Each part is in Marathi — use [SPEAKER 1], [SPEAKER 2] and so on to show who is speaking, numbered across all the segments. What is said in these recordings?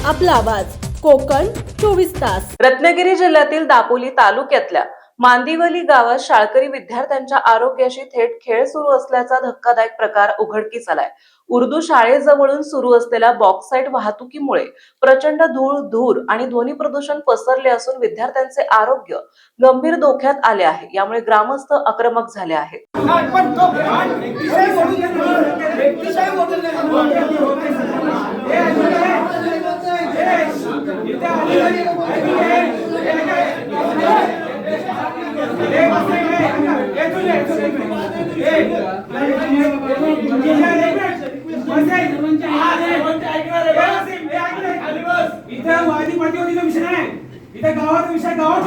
[SPEAKER 1] आपला आवाज कोकण 24 तास।
[SPEAKER 2] रत्नागिरी जिल्ह्यातील दापोली तालुक्यातल्या मांदिवली गावात शाळकरी विद्यार्थ्यांच्या आरोग्याशी थेट खेळ सुरू असल्याचा धक्कादायक प्रकार उघडकीस आलाय। उर्दू शाळेजवळून सुरू असलेल्या बॉक्साईट वाहतुकीमुळे प्रचंड धूळ आणि ध्वनी प्रदूषण पसरले असून विद्यार्थ्यांचे आरोग्य गंभीर धोक्यात आले आहे। यामुळे ग्रामस्थ आक्रमक झाले आहेत।
[SPEAKER 3] इथे गावाचा विषय गावात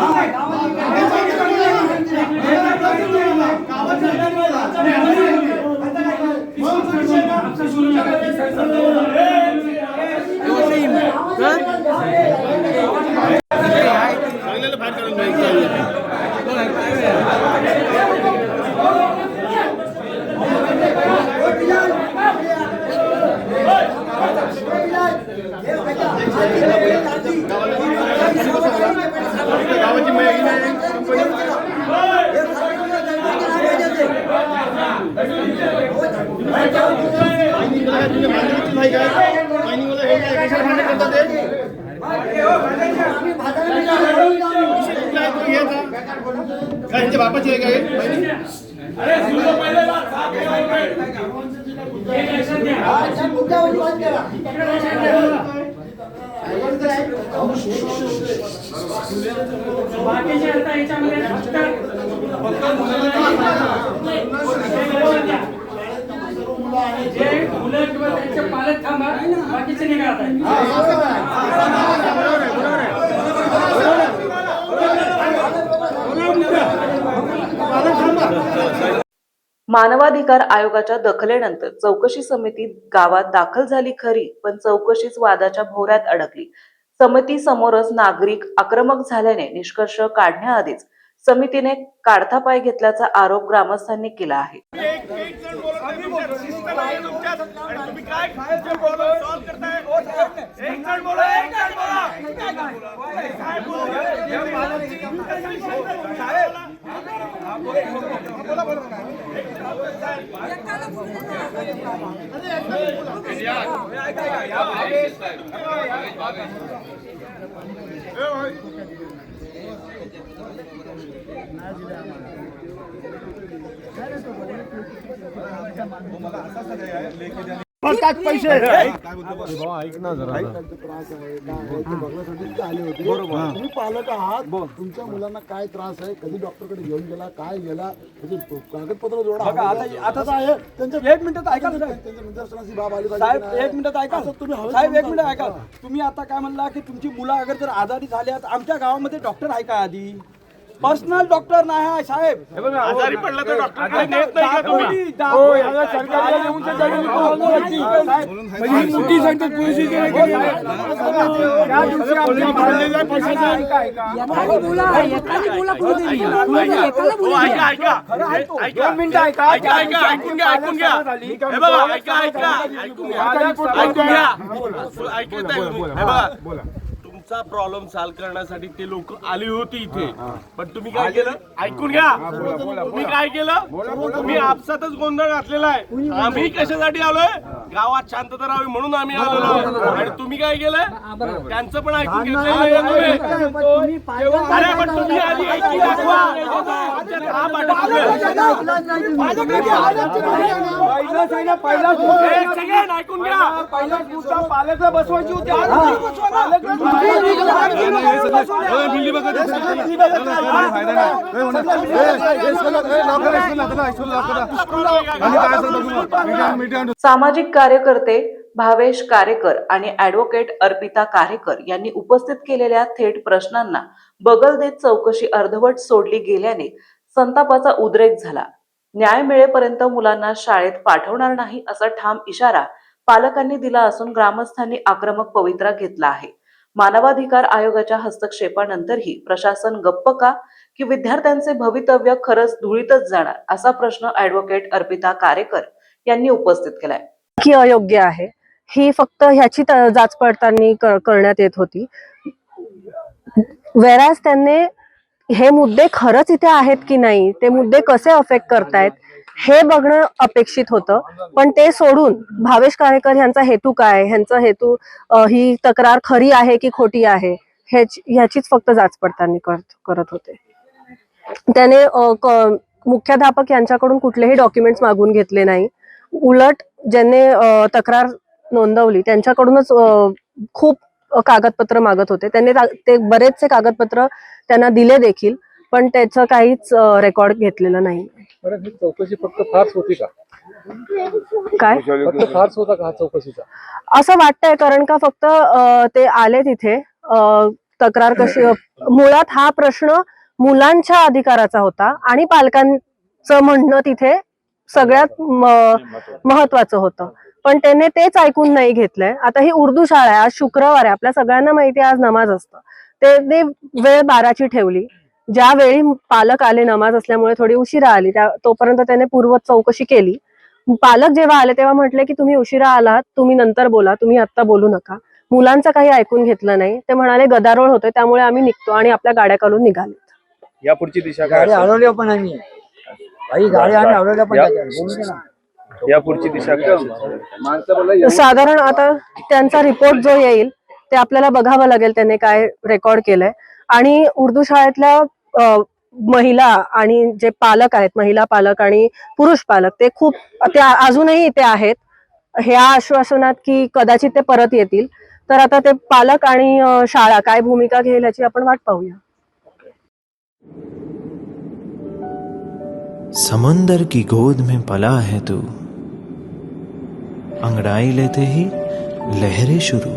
[SPEAKER 3] बापाची आहे जे मुलं किंवा त्यांचे पालक थांबा, बाकीचे निघा।
[SPEAKER 2] मानवाधिकार आयोगाच्या दखलेनंतर चौकशी समिती गावात दाखल झाली खरी, पण चौकशीच वादाच्या भोवऱ्यात अडकली। समिती समोरच नागरिक आक्रमक झाल्याने निष्कर्ष काढण्याआधीच समितीने काढता पाय घेतल्याचा आरोप ग्रामस्थांनी केला आहे।
[SPEAKER 3] पैसे
[SPEAKER 4] ऐक ना जरा
[SPEAKER 5] त्रास आहे बघण्यासाठी आले होते। तुम्ही पालक आहात, तुमच्या मुलांना काय त्रास आहे, कधी डॉक्टरकडे घेऊन गेला, काय गेला, त्याचे कागदपत्र जोडा।
[SPEAKER 3] आता आहे त्यांच्या 1 मिनिटात ऐका
[SPEAKER 5] त्यांच्या निदर्शनाची बाब आली
[SPEAKER 3] साहेब,
[SPEAKER 5] पाहिजे।
[SPEAKER 3] 1 मिनिटात ऐका
[SPEAKER 5] तुम्ही
[SPEAKER 3] साहेब, 1 मिनिट ऐका। तुम्ही आता काय म्हणला की तुमची मुलं अगर जर आजारी झाल्यात, आमच्या गावामध्ये डॉक्टर आहे का? आधी पर्सनल डॉक्टर नाही आहे साहेब।
[SPEAKER 4] आजारी पडला तर डॉक्टर
[SPEAKER 3] मोठी
[SPEAKER 4] तुमचा प्रॉब्लेम सॉल्व करण्यासाठी ते लोक आली होती इथे, पण तुम्ही काय केलं? ऐकून घ्या। तुम्ही काय केलं? तुम्ही आपसातच गोंधळ घातलेला आहे। आम्ही कशासाठी आलोय? गावात शांतता राहावी म्हणून आम्ही आलेलो। आणि तुम्ही काय केलं? त्यांचं पण ऐकून घेतलं। अरे पण तुम्ही आधी ऐकून दाखवा। ऐकून घ्या।
[SPEAKER 3] पालक बसवायची होती।
[SPEAKER 2] सामाजिक कार्यकर्ते भावेश कारेकर आणि ॲडव्होकेट अर्पिता कारेकर यांनी उपस्थित केलेल्या थेट प्रश्नांना बगल देत चौकशी अर्धवट सोडली गेल्याने संतापाचा उद्रेक झाला। न्याय मिळेपर्यंत मुलांना शाळेत पाठवणार नाही असा ठाम इशारा पालकांनी दिला असून ग्रामस्थांनी आक्रमक पवित्रा घेतला आहे। मानवाधिकार आयोगाच्या हस्तक्षेपानंतरही प्रशासन गप्प का, की विद्यार्थ्यांचे भवितव्य खरंच धुळीतच जाणार असा प्रश्न ॲडव्होकेट अर्पिता कारेकर यांनी उपस्थित केलाय।
[SPEAKER 6] की अयोग्य आहे ही फक्त ह्याची जाच पडताळणी करण्यात येत होती. वेराज त्यांनी हे मुद्दे खरंच इथे आहेत की नाही, ते मुद्दे कसे अफेक्ट करतायत हे बघणं अपेक्षित होतं. पण ते सोडून भावेश कारेकर यांचा हेतू काय, ह्यांचा हेतू ही तक्रार खरी आहे की खोटी आहे ह्याचीच फक्त जाच पडताळणी करत होते. त्याने मुख्याध्यापक यांच्याकडून कुठलेही डॉक्युमेंट्स मागून घेतले नाही. उलट ज्यांनी तक्रार नोंदवली त्यांच्याकडूनच खूप कागदपत्र मागत होते. त्यांनी ते बरेचसे कागदपत्र त्यांना दिले देखील, पण त्याचं काहीच रेकॉर्ड घेतलेलं नाही.
[SPEAKER 7] ही चौकशी फक्त फार्स होती का?
[SPEAKER 6] काय
[SPEAKER 7] फक्त फार्स होता का हा चौकशीचा?
[SPEAKER 6] असं वाटतंय, कारण का फक्त ते आले तिथे तक्रार कशी, मुळात हा प्रश्न मुलांच्या अधिकाराचा होता आणि पालकांचं म्हणणं तिथे सगळ्यात महत्वाचं होतं. पण त्याने तेच ऐकून नाही घेतलंय. आता ही उर्दू शाळा आहे, आज शुक्रवार आहे, आपल्या सगळ्यांना माहिती आहे आज नमाज असतं. ते वेळ 12ची ठेवली. ज्यावेळी पालक आले, नमाज असल्यामुळे थोडी उशिरा आली, तोपर्यंत त्याने पूर्व चौकशी केली. पालक जेव्हा आले तेव्हा म्हटले की तुम्ही उशिरा आलात, तुम्ही नंतर बोला, तुम्ही आता बोलू नका. मुलांचं काही ऐकून घेतलं नाही. ते म्हणाले गदारोळ होतोय त्यामुळे आम्ही निघतो, आणि आपल्या गाड्या काढून निघाले.
[SPEAKER 7] या पुढची दिशा काय
[SPEAKER 8] गाडी अडवली पण आम्ही गाडी आम्ही अडवल्या पण बोलू दे ना.
[SPEAKER 7] या पुढची दिशा काय?
[SPEAKER 6] साधारण आता त्यांचा रिपोर्ट जो येईल ते आपल्याला बघावं लागेल त्यांनी काय रेकॉर्ड केलंय. आणि उर्दू शाळेतल्या महिला आणि जे पालक आहेत, महिला पालक आणि पुरुष पालक, ते खूप ते अजूनही इथे आहेत ह्या आश्वासनात की कदाचित ते परत येतील. तर आता ते पालक आणि शाळा काय भूमिका घेईल याची आपण वाट पाहूया.
[SPEAKER 9] समुंदर की गोद में पला है तू, अंगड़ाई लेते ही लहरें शुरू,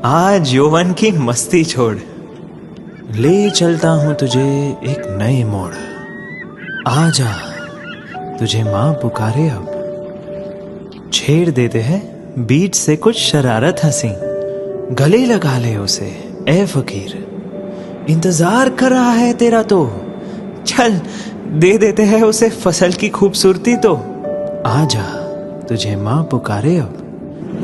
[SPEAKER 9] आज यौवन की मस्ती छोड़, ले चलता हूं तुझे एक नए मोड़, आजा तुझे माँ पुकारे अब, छेड़ देते हैं बीच से कुछ शरारत हंसी, गले लगा ले उसे ए फकीर, इंतजार कर रहा है तेरा तो, चल दे देते हैं उसे फसल की खूबसूरती तो, आजा तुझे माँ पुकारे अब,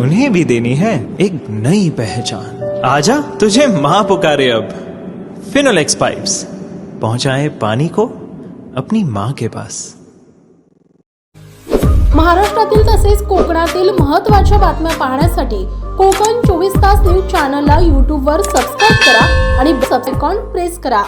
[SPEAKER 9] उन्हें भी देनी है एक नई पहचान, आजा तुझे माँ पुकारे अब। फिनोलेक्स पाइप्स पहुंचाए पानी को अपनी माँ के पास।
[SPEAKER 1] महाराष्ट्रातील तसेच कोकणातील महत्त्वाच्या बातम्या पाहण्यासाठी कोकण 24 तास न्यूज चॅनलला YouTube वर सबस्क्राईब करा आणि बेल आयकॉन प्रेस करा.